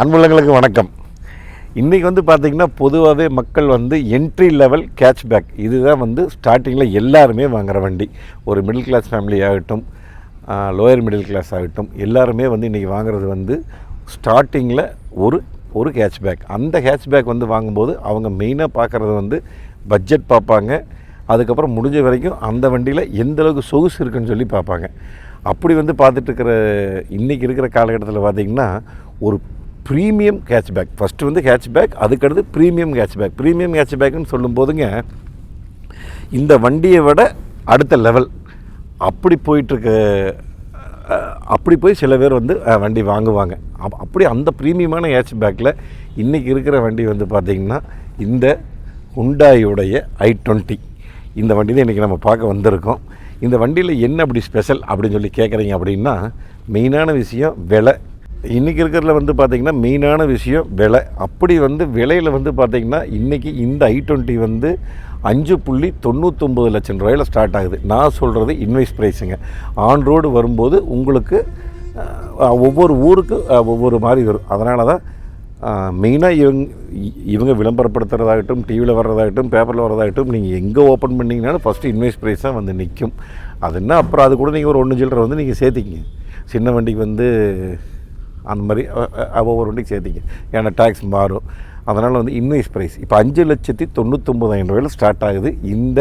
அன்புள்ளங்களுக்கு வணக்கம். இன்றைக்கி பார்த்திங்கன்னா பொதுவாகவே மக்கள் என்ட்ரி லெவல் கேட்ச்பேக் இதுதான் ஸ்டார்டிங்கில் எல்லாருமே வாங்குகிற வண்டி. ஒரு மிடில் கிளாஸ் ஃபேமிலி ஆகட்டும், லோயர் மிடில் கிளாஸ் ஆகட்டும், எல்லாருமே இன்றைக்கி வாங்குறது ஸ்டார்டிங்கில் ஒரு கேட்ச்பேக். அந்த கேட்ச்பேக் வாங்கும்போது அவங்க மெயினாக பார்க்குறது பட்ஜெட் பார்ப்பாங்க. அதுக்கப்புறம் முடிஞ்ச வரைக்கும் அந்த வண்டியில் எந்தளவுக்கு சொகுசு இருக்குன்னு சொல்லி பார்ப்பாங்க. அப்படி பார்த்துட்ருக்கிற இன்றைக்கி இருக்கிற காலகட்டத்தில் பார்த்திங்கன்னா ஒரு ப்ரீமியம் கேட்ச்பேக். ஃபஸ்ட்டு கேட்ச்பேக், அதுக்கடுத்து ப்ரீமியம் கேட்ச்பேக். ப்ரீமியம் கேட்ச்பேக்குன்னு சொல்லும்போதுங்க இந்த வண்டியை விட அடுத்த லெவல் அப்படி போயிட்டுருக்க. அப்படி போய் சில பேர் வண்டி வாங்குவாங்க. அப்படி அந்த ப்ரீமியமான கேட்ச்பேக்கில் இன்றைக்கி இருக்கிற வண்டி பார்த்திங்கன்னா இந்த ஹுண்டாயுடைய i20. இந்த வண்டி தான் இன்றைக்கி நம்ம பார்க்க வந்திருக்கோம். இந்த வண்டியில் என்ன அப்படி ஸ்பெஷல் அப்படின்னு சொல்லி கேட்குறீங்க அப்படின்னா, மெயினான விஷயம் விலை. இன்றைக்கி இருக்கிறதுல பார்த்திங்கன்னா மெயினான விஷயம் விலை. அப்படி விலையில் பார்த்திங்கன்னா இன்றைக்கி இந்த i20 5.99 லட்சம் ரூபாயில் ஸ்டார்ட் ஆகுது. நான் சொல்கிறது இன்வைஸ் ப்ரைஸுங்க. ஆன் ரோடு வரும்போது உங்களுக்கு ஒவ்வொரு ஊருக்கு ஒவ்வொரு மாதிரி வரும். அதனால தான் மெயினாக இவங்க விளம்பரப்படுத்துகிறதாகட்டும், டிவியில் வர்றதாகட்டும், பேப்பரில் வர்றதாகட்டும், நீங்கள் எங்கே ஓப்பன் பண்ணிங்கனாலும் ஃபஸ்ட்டு இன்வைஸ் ப்ரைஸ் தான் நிற்கும். அதுன்னா அப்புறம் அது கூட நீங்கள் ஒரு 1 சில்லரை நீங்கள் சேர்த்திக்கிங்க. சின்ன வண்டிக்கு அந்த மாதிரி ஒவ்வொரு வண்டிக்கு சேர்த்திங்க. ஏன்னா டேக்ஸ் மாறும். அதனால் இன்வைஸ் ப்ரைஸ் இப்போ 5,99,000 ரூபாயில் ஸ்டார்ட் ஆகுது இந்த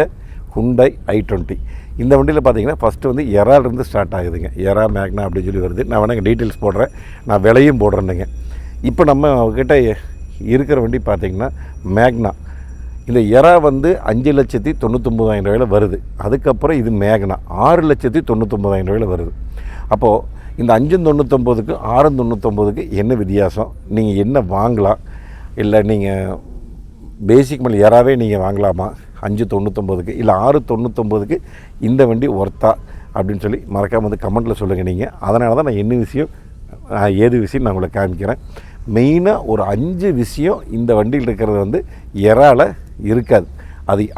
ஹுண்டாய் i20. இந்த வண்டியில் பார்த்தீங்கன்னா ஃபஸ்ட்டு எராலேருந்து ஸ்டார்ட் ஆகுதுங்க. எரா, மேக்னா அப்படின்னு சொல்லி வருது. நான் வேணாங்க டீட்டெயில்ஸ் போடுறேன், நான் விலையும் போடுறேன்னுங்க. இப்போ நம்ம அவங்ககிட்ட இருக்கிற வண்டி பார்த்திங்கன்னா மேக்னா. இந்த எரா 5,99,000 ரூபாயில் வருது. அதுக்கப்புறம் இது மேக்னா 6,99,000 ரூபாயில் வருது. அப்போது இந்த 5,99க்கு 6,99க்கு என்ன வித்தியாசம்? நீங்கள் என்ன வாங்கலாம்? இல்லை நீங்கள் பேசிக் மேலே எராவே நீங்கள் வாங்கலாமா 5,99க்கு, இல்லை 6,99க்கு இந்த வண்டி ஒர்த்தா அப்படின்னு சொல்லி மறக்காமல் கமெண்ட்டில் சொல்லுங்கள் நீங்கள். அதனால தான் நான் என்ன விஷயம் ஏது விஷயம் நான் உங்களுக்கு காமிக்கிறேன். மெயினாக ஒரு 5 விஷயம் இந்த வண்டியில் இருக்கிறது எரால இருக்காது.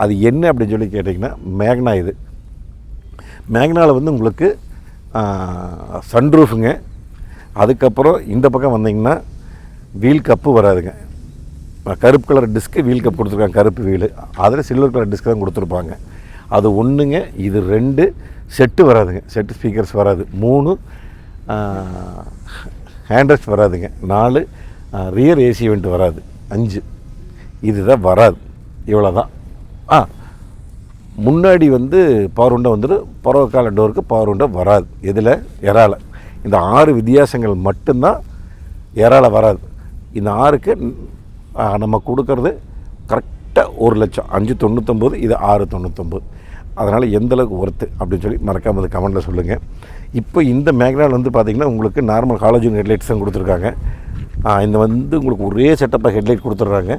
அது என்ன அப்படின்னு சொல்லி கேட்டிங்கன்னா, மேக்னா. இது மேக்னாவில் உங்களுக்கு சன்ரூஃபுங்க. அதுக்கப்புறம் இந்த பக்கம் வந்தீங்கன்னா வீல் கப்பு வராதுங்க. கருப்பு கலர் டிஸ்க்கு வீல் கப் கொடுத்துருக்காங்க, கருப்பு வீல். அதில் சில்வர் கலர் டிஸ்க்கு தான் கொடுத்துருப்பாங்க. அது ஒன்றுங்க. இது 2 செட்டு வராதுங்க. செட்டு ஸ்பீக்கர்ஸ் வராது. 3 ஹேண்ட்ரெஸ்ட் வராதுங்க. 4 ரியர் ஏசி வெண்ட் வராது. 5 இதுதான் வராது. இவ்வளோ தான். முன்னாடி பவர் விண்டோ புறக்கால டோருக்கு பவர் விண்டோ வராது. இதில் எரால இந்த 6 வித்தியாசங்கள் மட்டும்தான் எரால வராது. இந்த 6க்கு நம்ம கொடுக்கறது கரெக்டாக 1 லட்சம். 5,99, இது 6,99. அதனால் எந்தளவுக்கு ஒர்த்து அப்படின்னு சொல்லி மறக்காமல் கமெண்ட்டில் சொல்லுங்கள். இப்போ இந்த மேக்னால் பார்த்திங்கன்னா உங்களுக்கு நார்மல் ஹாலஜன் ஹெட்லைட்ஸ் தான் கொடுத்துருக்காங்க. இந்த உங்களுக்கு ஒரே செட்டப்பாக ஹெட்லைட் கொடுத்துட்றாங்க.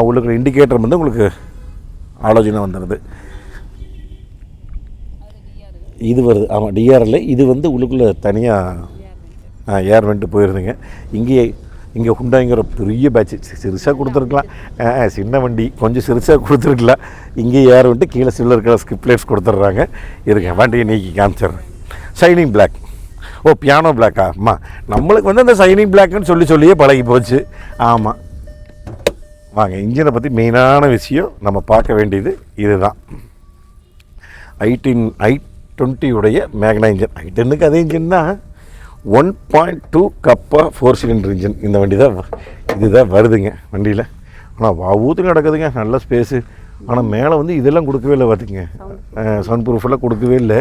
உங்களுக்கு இண்டிகேட்டர் உங்களுக்கு ஹாலஜனாக வந்துடுது. இது வருது. ஆமாம், டிஆர்எல். இது உள்ளுக்குள்ளே தனியாக ஏர் வெண்ட்டு போயிருதுங்க. இங்கே ஹுண்டாய்ங்கிற பெரிய பேட்ச் சிறுசாக கொடுத்துருக்கலாம். சின்ன வண்டி கொஞ்சம் சிறுசாக கொடுத்துருக்கலாம். இங்கே ஏர் வந்துட்டு கீழே சில்வர் கலர் ஸ்கிப் லைட்ஸ் கொடுத்துட்றாங்க. இருங்க, வண்டியை நீக்கி காமிச்சிட்றேன். Shining black. பியானோ பிளாக்கா? அம்மா, நம்மளுக்கு அந்த ஷைனிங் பிளாக்குன்னு சொல்லியே பழகி போச்சு. ஆமாம், வாங்க. இன்ஜினை பற்றி மெயினான விஷயம் நம்ம பார்க்க வேண்டியது இதுதான். i20உடைய மேக்னா இன்ஜின். i10க்கு அதே இன்ஜின் தான். 1.2 கப்பா 4 சிலிண்டர் இன்ஜின் இந்த வண்டி தான். இதுதான் வருதுங்க வண்டியில். ஆனால் ஊற்று நடக்குதுங்க, நல்ல ஸ்பேஸு. ஆனால் மேலே இதெல்லாம் கொடுக்கவே இல்லை பார்த்துங்க. சன் ப்ரூஃபெல்லாம் கொடுக்கவே இல்லை.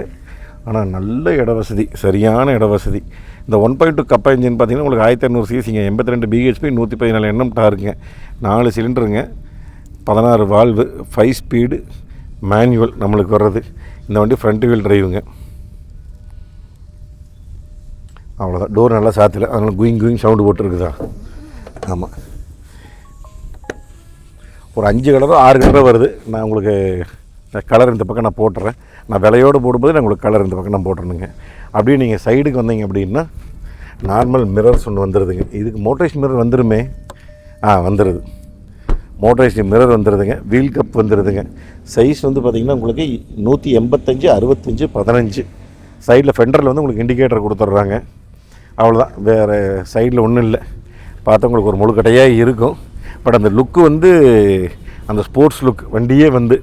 ஆனால் நல்ல இட வசதி, சரியான இட வசதி. இந்த 1.2 கப்பா இன்ஜின் பார்த்திங்கன்னா உங்களுக்கு 1500 சிசிங்க, 82 PHP, 114 Nm டாருங்க, 4 சிலிண்டருங்க, 16 valve, 5 speed manual நம்மளுக்கு வர்றது. இந்த வண்டி ஃப்ரண்ட் வீல் டிரைவுங்க. அவ்வளோதான். டோர் நல்லா சாத்தில, அதனால் குயிங் சவுண்டு போட்டுருக்குதா? ஆமாம். ஒரு 5 கலரோ 6 கலரோ வருது. நான் உங்களுக்கு கலர் இந்த பக்கம் நான் போட்டுறேன். நான் விலையோடு போடும்போது நான் உங்களுக்கு கலர் இந்த பக்கம் நான் போட்டுறேனுங்க. அப்படியே நீங்கள் சைடுக்கு வந்தீங்க அப்படின்னா நார்மல் மிரர்ஸ் ஒன்று வந்துடுதுங்க. இதுக்கு மோட்டரைஸ் மிரர் வந்துடுமே. வந்துடுது. மோட்டரைஸ் மிரர் வந்துடுதுங்க. வீல் கப் வந்துடுதுங்க. சைஸ் பார்த்திங்கன்னா உங்களுக்கு 185, 65, 15. சைடில் ஃபெண்டரில் உங்களுக்கு இண்டிகேட்டர் கொடுத்துட்றாங்க. அவ்வளோதான், வேறு சைடில் ஒன்றும் இல்லை. பார்த்தா உங்களுக்கு ஒரு முழுக்கட்டையாக இருக்கும். பட் அந்த லுக்கு வந்து அந்த ஸ்போர்ட்ஸ் லுக் வண்டியே வந்து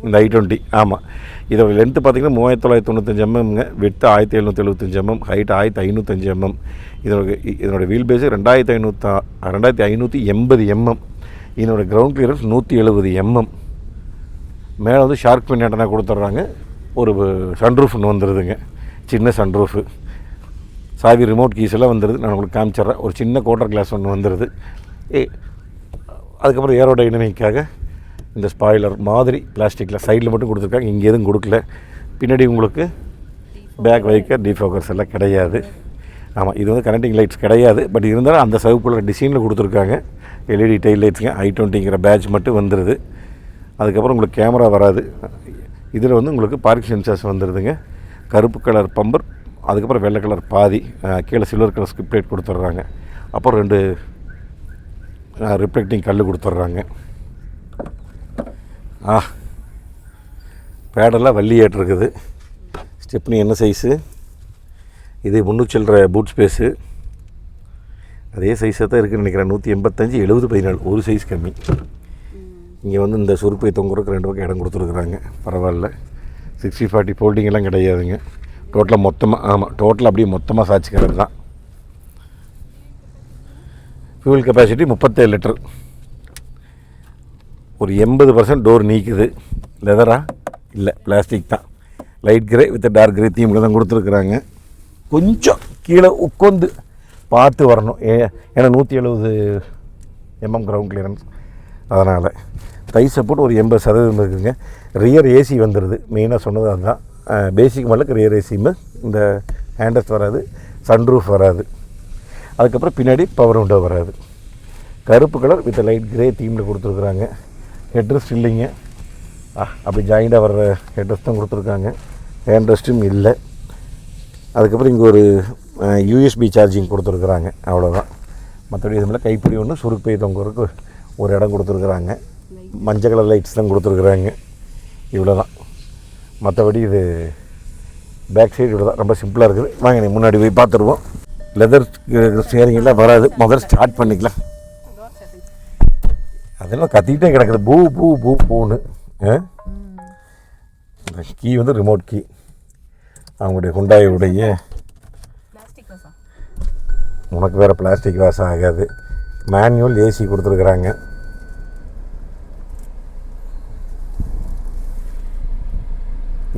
இந்த i20. ஆமாம், இதோட லென்த்து பார்த்திங்கன்னா 3995 mm, width 1775 mm, height 1505 mm. இதனோட வீல் பேஸு 2580 mm. இதனோட கிரவுண்ட் கிளியரன்ஸ் 170 mm. மேலே வந்து ஷார்க் பின் ஆண்டனா கொடுத்துட்றாங்க. ஒரு சன்ரூஃப் ஒன்று வந்துடுதுங்க, சின்ன சன்ரூஃபு. சாவி ரிமோட் கீஸ் எல்லாம் வந்துடுது. நான் உங்களுக்கு காமிச்சிட்றேன். ஒரு சின்ன குவார்ட்டர் கிளாஸ் ஒன்று வந்துடுது. அதுக்கப்புறம் ஏரோடைனமிக்காக இந்த ஸ்பாய்லர் மாதிரி பிளாஸ்டிக்கில் சைடில் மட்டும் கொடுத்துருக்காங்க, இங்கே எதுவும் கொடுக்கல. பின்னாடி உங்களுக்கு பேக் வைக்க டிஃபோக்கர்ஸ் எல்லாம் கிடையாது. ஆமாம், இது வந்து கனெக்டிங் லைட்ஸ் கிடையாது. பட் இருந்தாலும் அந்த சவுப்புள்ள டிசைனில் கொடுத்துருக்காங்க. எல்இடி டைல் லைட்ஸுங்க, i20ங்கிற பேட்ச் மட்டும் வந்துடுது. அதுக்கப்புறம் உங்களுக்கு கேமரா வராது. இதில் வந்து உங்களுக்கு பார்க்கிங் சென்சார்ஸ் வந்துடுதுங்க. கருப்பு கலர் பம்பர், அதுக்கப்புறம் வெள்ளை கலர் பாதி, கீழே சில்வர் கலர் ஸ்கிப் லைட் கொடுத்துட்றாங்க. அப்புறம் 2 ரிஃப்ளெக்டிங் கல் கொடுத்துட்றாங்க. பேடெல்லாம் வள்ளி ஏற்றிருக்குது. ஸ்டெப்னி என்ன சைஸு இது? 300 சில்லற பூட் ஸ்பேஸு. அதே சைஸாக தான் இருக்குதுன்னு நினைக்கிறேன். 185 70 14, ஒரு சைஸ் கம்மி. இங்கே வந்து இந்த சுருப்பை தொங்குறதுக்கு 2 பக்கம் இடம் கொடுத்துருக்குறாங்க. பரவாயில்ல. 60/40 ஃபோல்டிங் எல்லாம் கிடையாதுங்க. டோட்டலாக மொத்தமாக, ஆமாம், டோட்டலாக அப்படியே மொத்தமாக சாய்ச்சிக்கிறது தான். Fuel capacity 37 litre. ஒரு 80% டோர் நீக்குது. லெதரா இல்லை, பிளாஸ்டிக் தான். Light grey with dark grey தீமில் தான் கொடுத்துருக்குறாங்க. கொஞ்சம் கீழே உட்காந்து பார்த்து வரணும், ஏன்னா 170 mm கிரவுண்ட் கிளியரன்ஸ். அதனால் தை சப்போர்ட் ஒரு 80% இருக்குதுங்க. ரியர் ஏசி வந்துடுது. மெயினாக சொன்னது அதுதான். பேசிக் மாடலுக்கு ரியர் ஏசியுமே இந்த ஹேண்டஸ் வராது, சன்ரூஃப் வராது. அதுக்கப்புறம் பின்னாடி பவர் விண்டோ வராது. கருப்பு கலர் வித் லைட் கிரே தீமில் கொடுத்துருக்குறாங்க. ஹெட்ரெஸ்ட் இல்லைங்க, அப்படி ஜாயிண்டாக வர்ற ஹெட்ரெஸ்ட் தான் கொடுத்துருக்காங்க. ஹேண்ட்ரெஸ்ட்டும் இல்லை. அதுக்கப்புறம் இங்கே ஒரு யூஎஸ்பி சார்ஜிங் கொடுத்துருக்குறாங்க. அவ்வளோதான். மற்றபடி இது மேலே கைப்பிடி ஒன்று, சுருப்பை தொங்குறதுக்கு ஒரு இடம் கொடுத்துருக்குறாங்க. மஞ்சள் கலர் லைட்ஸ் தான் கொடுத்துருக்குறாங்க. இவ்வளோ தான். மற்றபடி இது பேக் சைடு இவ்வளோ தான். ரொம்ப சிம்பிளாக இருக்குது. வாங்க நீ முன்னாடி போய் பார்த்துருவோம். லெதர் ஸ்டியரிங்கெல்லாம் வராது. முதல்ல ஸ்டார்ட் பண்ணிக்கலாம். அதெல்லாம் கத்திக்கிட்டே கிடக்குது, பூ பூ பூ பூன்னு. இந்த கீ வந்து ரிமோட் கீ. அவங்களுடைய ஹுண்டாயுடைய, உனக்கு வேறு பிளாஸ்டிக் வாசம் ஆகாது. மேனுவல் ஏசி கொடுத்துருக்குறாங்க.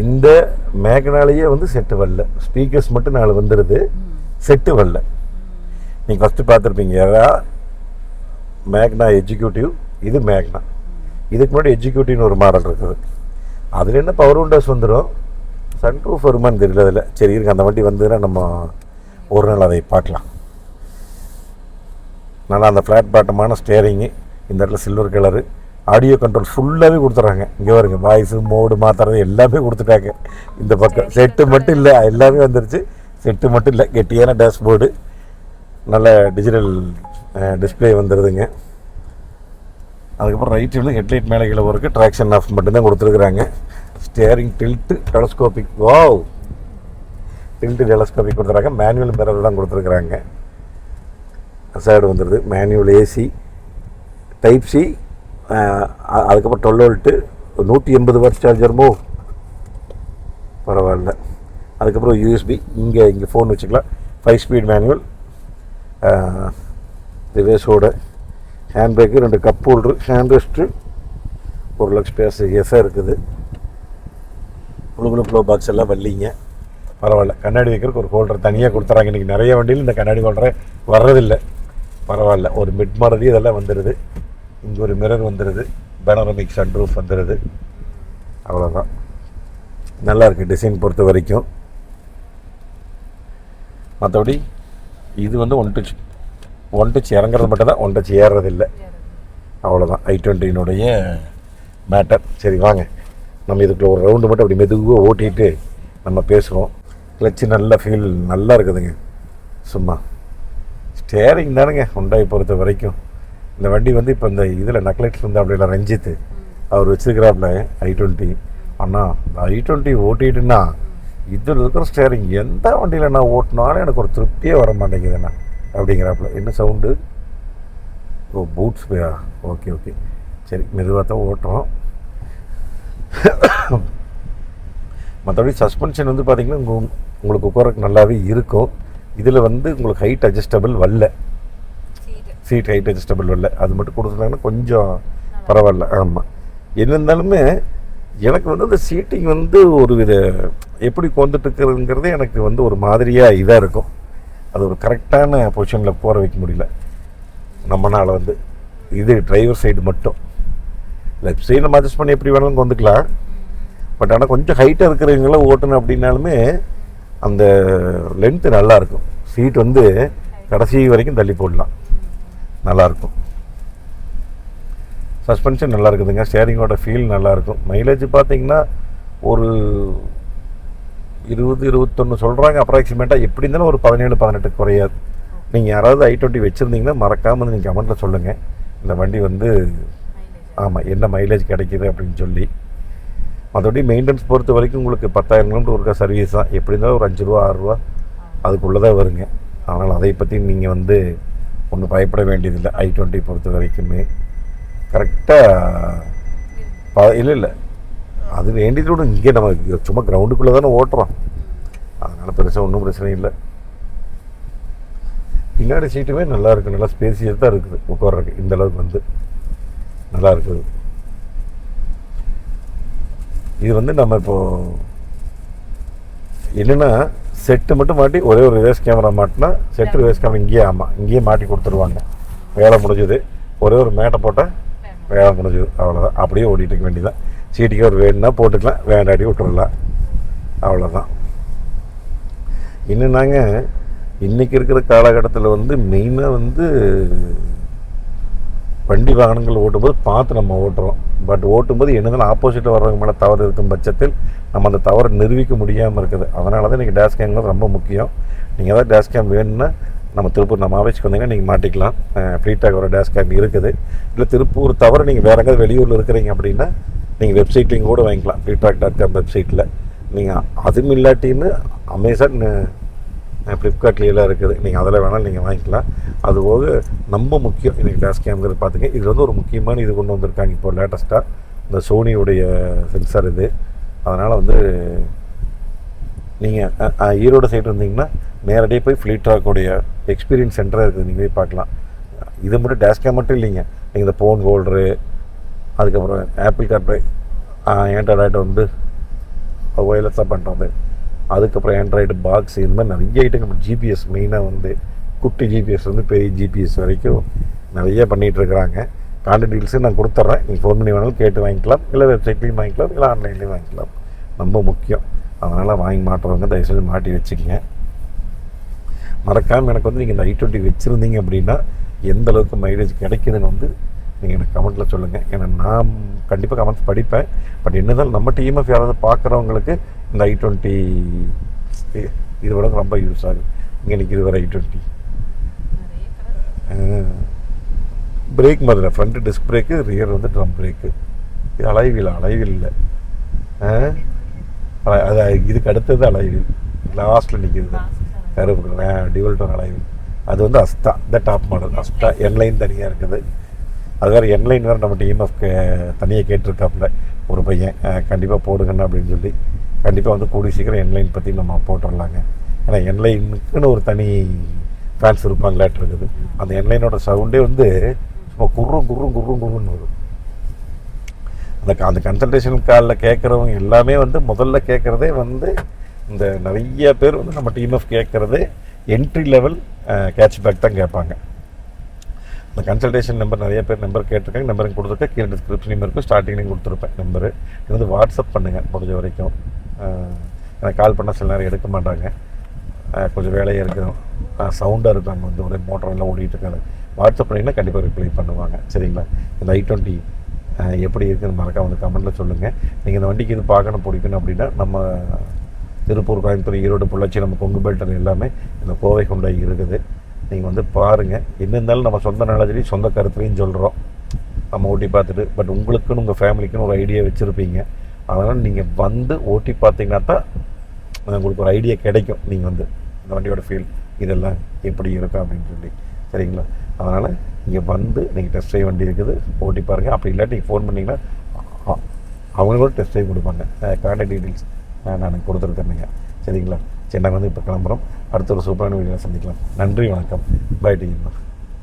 இந்த மேக்னாலேயே வந்து செட்டு வரல. ஸ்பீக்கர்ஸ் மட்டும் 4 வந்துடுது, செட்டு வரல. நீங்கள் ஃபஸ்ட்டு பார்த்துருப்பீங்க யாரா மேக்னா எக்ஸிக்யூட்டிவ். இது மேக்னா. இதுக்கு முன்னாடி எக்ஸிக்யூட்டிவ்னு ஒரு மாடல் இருக்குது. அதில் என்ன பவர் விண்டோஸ் வந்துடும், சன்ரூஃப் வருமானு தெரியல அதில். சரி இருக்கு, அந்த வண்டி வந்ததுன்னா நம்ம ஒரு நாள் அதை பார்க்கலாம். நல்லா அந்த ஃப்ளாட் பாட்டமான ஸ்டேரிங்கு, இந்த இடத்துல சில்வர் கலரு. ஆடியோ கண்ட்ரோல் ஃபுல்லாகவே கொடுத்துட்றாங்க. இங்கே வருங்க, வாய்ஸு மோடு மாற்றுறது எல்லாமே கொடுத்துட்டாங்க. இந்த பக்கம் செட்டு மட்டும் இல்லை, எல்லாமே வந்துருச்சு. செட்டு மட்டும் இல்லை, கெட்டியான டேஷ்போர்டு, நல்ல டிஜிட்டல் டிஸ்பிளே வந்துடுதுங்க. அதுக்கப்புறம் ரைட் சைடில் ஹெட்லைட் மேலே கீழே ஒர்க்கு, ட்ராக்ஷன் ஆஃப் மட்டும்தான் கொடுத்துருக்குறாங்க. Steering tilt telescopic, wow, tilt telescopic கொடுத்துருக்காங்க. மேனுவல் மிரர் தான் கொடுத்துருக்குறாங்க. சைடு வந்துடுது. மேனுவல் ஏசி, டைப் சி, அதுக்கப்புறம் 12 வோல்ட்டு, 180 வாட்ஸ் சார்ஜருமோ, பரவாயில்ல. அதுக்கப்புறம் யூஎஸ்பி, இங்கே ஃபோன் வச்சுக்கலாம். 5 ஸ்பீட் மேனுவல், ரிவேர்ஸோட hand brake, 2 cup holder, hand rest, ஒரு லக்ஸ் ஸ்பேஸ் எஸ்ஸாக இருக்குது. குழுகுழு ப்ளோ பாக்ஸ் எல்லாம் வரலிங்க. பரவாயில்ல. கண்ணாடி வைக்கிறதுக்கு ஒரு ஹோல்டர் தனியாக கொடுத்துறாங்க. இன்றைக்கி நிறைய வண்டியில் இந்த கண்ணாடி ஹோல்டரே வர்றதில்லை. பரவாயில்ல. ஒரு மிட் மாருதி இதெல்லாம் வந்துடுது. இங்கே ஒரு மிரர் வந்துடுது. பேனரமிக் சன்ரூஃப் வந்துடுது. அவ்வளோதான். நல்லாயிருக்கு டிசைன் பொறுத்த வரைக்கும். மற்றபடி இது வந்து ஒன் டச் இறங்குறது மட்டும் தான், ஒன் டச் ஏறுறதில்லை. அவ்வளோதான் i20னுடைய மேட்டர். சரி வாங்க, நம்ம இதுக்குள்ள ஒரு ரவுண்டு மட்டும் அப்படி மெதுவாக ஓட்டிகிட்டு நம்ம பேசுவோம். கிளச்சு நல்ல ஃபீல் நல்லா இருக்குதுங்க. சும்மா ஸ்டேரிங் தானுங்க ஹுண்டாய் பொறுத்த வரைக்கும். இந்த வண்டி வந்து இப்போ இந்த இதில் நக்லைட்ஸ் வந்து அப்படிலாம் ரஞ்சித்து அவர் வச்சுருக்கிறாப்புல i20. ஆனால் இந்த i20 ஓட்டிட்டுன்னா இதில் இருக்கிற ஸ்டேரிங் எந்த வண்டியில் நான் ஓட்டினாலும் எனக்கு ஒரு திருப்தியே வர மாட்டேங்குதுண்ணா அப்படிங்கிறாப்புல. என்ன சவுண்டு? ஓ, பூட்ஸ் போயா? ஓகே ஓகே, சரி, மெதுவாக தான் ஓட்டுறோம். மற்றபடி சஸ்பென்ஷன் வந்து பார்த்திங்கன்னா உங்களுக்கு உட்காரக்கு நல்லாவே இருக்கும். இதில் வந்து உங்களுக்கு ஹைட் அட்ஜஸ்டபிள் வரல, சீட் ஹைட் அட்ஜஸ்டபிள் வரல. அது மட்டும் கொடுத்துட்டாங்கன்னா கொஞ்சம் பரவாயில்ல. ஆமாம், என்ன இருந்தாலுமே எனக்கு வந்து அந்த சீட்டிங் வந்து ஒரு வித எப்படி கொண்டுட்டுருக்குறதுங்கிறதே எனக்கு வந்து ஒரு மாதிரியாக இதாக இருக்கும். அது ஒரு கரெக்டான பொசிஷனில் போகிற வைக்க முடியல நம்மளால் வந்து. இது டிரைவர் சைடு மட்டும். லெஃப்ட் சைடு நம்ம அட்ஜஸ்ட் பண்ணி எப்படி வேணாலும் வந்துக்கலாம். பட் ஆனால் கொஞ்சம் ஹைட்டாக இருக்கிறவங்களாம் ஓட்டணும் அப்படின்னாலுமே அந்த லென்த்து நல்லாயிருக்கும். சீட் வந்து கடைசி வரைக்கும் தள்ளி போடலாம், நல்லாயிருக்கும். சஸ்பென்ஷன் நல்லா இருக்குதுங்க. ஸ்டேரிங்கோட ஃபீல் நல்லாயிருக்கும். மைலேஜ் பார்த்தீங்கன்னா ஒரு 20-21 சொல்கிறாங்க அப்ராக்சிமேட்டாக. எப்படி இருந்தாலும் ஒரு 17-18 குறையாது. நீங்கள் யாராவது i20 வச்சுருந்தீங்கன்னா மறக்காமல் நீங்கள் கமெண்ட்டில் சொல்லுங்கள், இந்த வண்டி வந்து ஆமாம் என்ன மைலேஜ் கிடைக்கிது அப்படின்னு சொல்லி. மற்றபடி மெயின்டெனன்ஸ் பொறுத்த வரைக்கும் உங்களுக்கு 10,000 கிலோமீட்டர் ஒருக்கா சர்வீஸ் தான். எப்படி இருந்தாலும் ஒரு 5 ரூபா 6 ரூபா அதுக்குள்ளே தான் வருங்க. அதனால் அதை பற்றி நீங்கள் வந்து ஒன்றும் பயப்பட வேண்டியதில்லை. i20 பொறுத்த வரைக்குமே கரெக்டாக இல்லை அது வேண்டியதோடு இங்கே நம்ம சும்மா கிரவுண்டுக்குள்ளே தானே ஓட்டுறோம். அதனால் பெருசாக ஒன்றும் பிரச்சனை இல்லை. பின்னாடி சீட்டுமே நல்லா இருக்குது, நல்லா ஸ்பேசியஸ் தான் இருக்குது உட்கார்றதுக்கு. இந்த அளவுக்கு வந்து நல்லா இருக்குது. இது வந்து நம்ம இப்போது என்னென்னா செட்டு மட்டும் மாட்டி ஒரே ஒரு ரிவர்ஸ் கேமரா மாட்டினா செட்டு ரிவர்ஸ் கேமரா இங்கேயே மாட்டி கொடுத்துருவாங்க. வேலை முடிஞ்சுது. ஒரே ஒரு மேட்டை போட்டால் வேலை முடிஞ்சுது, அவ்வளோதான். அப்படியே ஓடிட்டு இருக்க வேண்டியதான். சீட்டுக்கு ஒரு வேணுன்னா போட்டுக்கலாம், வேண்டாடி விட்டுறலாம், அவ்வளோதான். என்னன்னாங்க இன்றைக்கி இருக்கிற காலகட்டத்தில் வந்து மெயினாக வந்து வண்டி வாகனங்கள் ஓட்டும்போது பார்த்து நம்ம ஓட்டுறோம். பட் ஓட்டும்போது என்னதான் ஆப்போசிட்டில் வர்றவங்க மேலே தவறு இருக்கும் பட்சத்தில் நம்ம அந்த தவறை நிரூபிக்க முடியாமல் இருக்குது. அதனால தான் இன்றைக்கி டேஷ் கேம்ங்கிறது ரொம்ப முக்கியம். நீங்கள் ஏதாவது டேஷ் கேம் வேணும்னா நம்ம திருப்பூர் நம்ம ஆஃபீஸ்க்கு வந்தீங்கன்னா நீங்கள் மாட்டிக்கலாம். ஃப்ரீட்டாக ஒரு டேஷ் கேம் இருக்குது. இல்லை திருப்பூர் தவிர நீங்கள் வேறு எங்கேயாவது வெளியூரில் இருக்கிறீங்க அப்படின்னா நீங்கள் வெப்சைட்லேயும் கூட வாங்கிக்கலாம். freetrack.com வெப்சைட்டில். நீங்கள் அதுவும் இல்லாட்டின்னு அமேசான் ஃப்ளிப்கார்ட்லேயெல்லாம் இருக்குது. நீங்கள் அதில் வேணாலும் நீங்கள் வாங்கிக்கலாம். அதுபோக ரொம்ப முக்கியம் இன்றைக்கி டேஷ் கேம்ங்கிறது பார்த்துங்க. இதில் வந்து ஒரு முக்கியமான இது கொண்டு வந்திருக்காங்க இப்போ லேட்டஸ்ட்டாக, இந்த சோனியுடைய சென்சார் இது. அதனால் வந்து நீங்கள் ஈரோடு சைடு இருந்தீங்கன்னா நேரடியாக போய் ஃப்ளீட்ராக்குடைய எக்ஸ்பீரியன்ஸ் சென்டராக இருக்குது, நீங்கள் போய் பார்க்கலாம். இது மட்டும் டேஷ் கேம் மட்டும் இல்லைங்க, நீங்கள் இந்த ஃபோன் ஹோல்டரு, அதுக்கப்புறம் ஆப்பிள் கார்ப்ளே, ஆண்ட்ராய்டு வந்து ஒயர்லெஸ்ஸாக பண்ணுறது, அதுக்கப்புறம் ஆண்ட்ராய்டு பாக்ஸ், இந்த மாதிரி நிறைய ஐட்டம். ஜிபிஎஸ் மெயினாக வந்து குட்டி ஜிபிஎஸ் வந்து பெரிய ஜிபிஎஸ் வரைக்கும் நிறைய பண்ணிகிட்ருக்குறாங்க. கான்டாக்ட் டீல்ஸு நான் கொடுத்துட்றேன். நீங்கள் ஃபோன் பண்ணி வேணாலும் கேட்டு வாங்கிக்கலாம், இல்லை வெப்சைட்லேயும் வாங்கிக்கலாம், இல்லை ஆன்லைன்லேயும் வாங்கிக்கலாம். ரொம்ப முக்கியம். அதனால் வாங்கி மாட்டுறவங்க தயவுசெய்து மாட்டி வச்சுக்கங்க. மறக்காமல் எனக்கு வந்து நீங்கள் இந்த i20 வச்சுருந்தீங்க அப்படின்னா எந்த அளவுக்கு மைலேஜ் கிடைக்குதுன்னு வந்து நீங்கள் எனக்கு கமெண்ட்டில் சொல்லுங்கள். ஏன்னா நான் கண்டிப்பாக கமெண்ட்ஸ் படிப்பேன். பட் என்னதான் நம்ம டிஎம்எஃப் யாராவது பார்க்குறவங்களுக்கு இந்த i20 இது விட ரொம்ப யூஸ் ஆகும். இங்கே நிற்கிது வர i20 பிரேக் மாதிரி ஃப்ரண்ட்டு டிஸ்க் பிரேக்கு, ரியர் வந்து ட்ரம் பிரேக்கு. இது அலைவில் இல்லை, அது இதுக்கு அடுத்தது அலைவில் லாஸ்ட்டில் நிற்கிது கருப்பு டியூவல் டோன் அலைவில். அது வந்து அஸ்தா, இந்த டாப் மாடல் அஸ்தா. என்லைன் தனியாக இருக்குது. அது வேறு என்லைன் வேறு நம்ம டிஎம்எஃப்க்கு தனியாக கேட்டிருக்காப்புல ஒரு பையன், கண்டிப்பாக போடுங்கண்ணா அப்படின்னு சொல்லி. கண்டிப்பாக வந்து கூடிய சீக்கிரம் என்லைன் பற்றி நம்ம போட்டுடலாங்க. ஏன்னா என்லைனுக்குன்னு ஒரு தனி ஃபேன்ஸ் இருப்பாங்களாட்டு இருக்குது. அந்த என்லைனோட சவுண்டே வந்து சும்மா குர்ருன்னு வரும். அந்த கன்சல்டேஷன் காலில் கேட்குறவங்க எல்லாமே வந்து முதல்ல கேட்குறதே வந்து இந்த நிறைய பேர் வந்து நம்ம டிஎம்எஃப் கேட்குறதே என்ட்ரி லெவல் கேட்ச்பேக் தான் கேட்பாங்க. இந்த கன்சல்டேஷன் நம்பர் நிறைய பேர் நம்பர் கேட்டிருக்காங்க. நம்பருக்கு கொடுத்துருக்கேன், கீழே டிஸ்கிரிப்ஷன்லையும் இருக்கும், ஸ்டார்டிங்லேயும் கொடுத்துருப்பேன் நம்பரு. இது வந்து வாட்ஸ்அப் பண்ணுங்கள் முடிஞ்ச வரைக்கும். எனக்கு கால் பண்ணால் சில நேரம் எடுக்க மாட்டாங்க, கொஞ்சம் வேலையாக இருக்கணும், சவுண்டாக இருக்கும். அங்கே வந்து ஒரே மோட்டரெல்லாம் ஓடிட்டு இருக்காது. வாட்ஸ்அப் பண்ணிங்கன்னா கண்டிப்பாக ரிப்ளை பண்ணுவாங்க. சரிங்களா? இந்த i20 எப்படி இருக்குதுன்னு மறக்காம வந்து கமெண்ட்டில் சொல்லுங்கள். நீங்கள் இந்த வண்டிக்கு இது பார்க்கணும் பிடிக்கணும் அப்படின்னா நம்ம திருப்பூர், கோயம்புத்தூர், ஈரோடு, பொள்ளாச்சி, நம்ம கொங்கு பெல்ட் எல்லாமே இந்த கோவை ஹுண்டாய் இருக்குது. நீங்கள் வந்து பாருங்கள். என்ன இருந்தாலும் நம்ம சொந்த நாலேஜ்லேயும் சொந்த கருத்துலையும் சொல்கிறோம், நம்ம ஓட்டி பார்த்துட்டு. பட் உங்களுக்குன்னு உங்கள் ஃபேமிலிக்குன்னு ஒரு ஐடியா வச்சுருப்பீங்க. அதனால் நீங்கள் வந்து ஓட்டி பார்த்தீங்கன்னா தான் உங்களுக்கு ஒரு ஐடியா கிடைக்கும். நீங்கள் வந்து இந்த வண்டியோட ஃபீல் இதெல்லாம் எப்படி இருக்கும் அப்படின்னு சொல்லி, சரிங்களா? அதனால் இங்கே வந்து நீங்கள் டெஸ்ட் ட்ரைவ் வண்டி இருக்குது, ஓட்டி பாருங்கள். அப்படி இல்லாட்டி நீங்கள் ஃபோன் பண்ணிங்கன்னா அவங்களோட டெஸ்ட் ட்ரைவ் கொடுப்பாங்க. கான்டாக்ட் டீட்டெயில்ஸ் நான் கொடுத்துருக்கேனுங்க, சரிங்களா? சரி, நாங்கள் வந்து இப்போ கிளம்புறோம். அடுத்த ஒரு சூப்பரான வீடியோவில் சந்திக்கலாம். நன்றி, வணக்கம். பை. டி.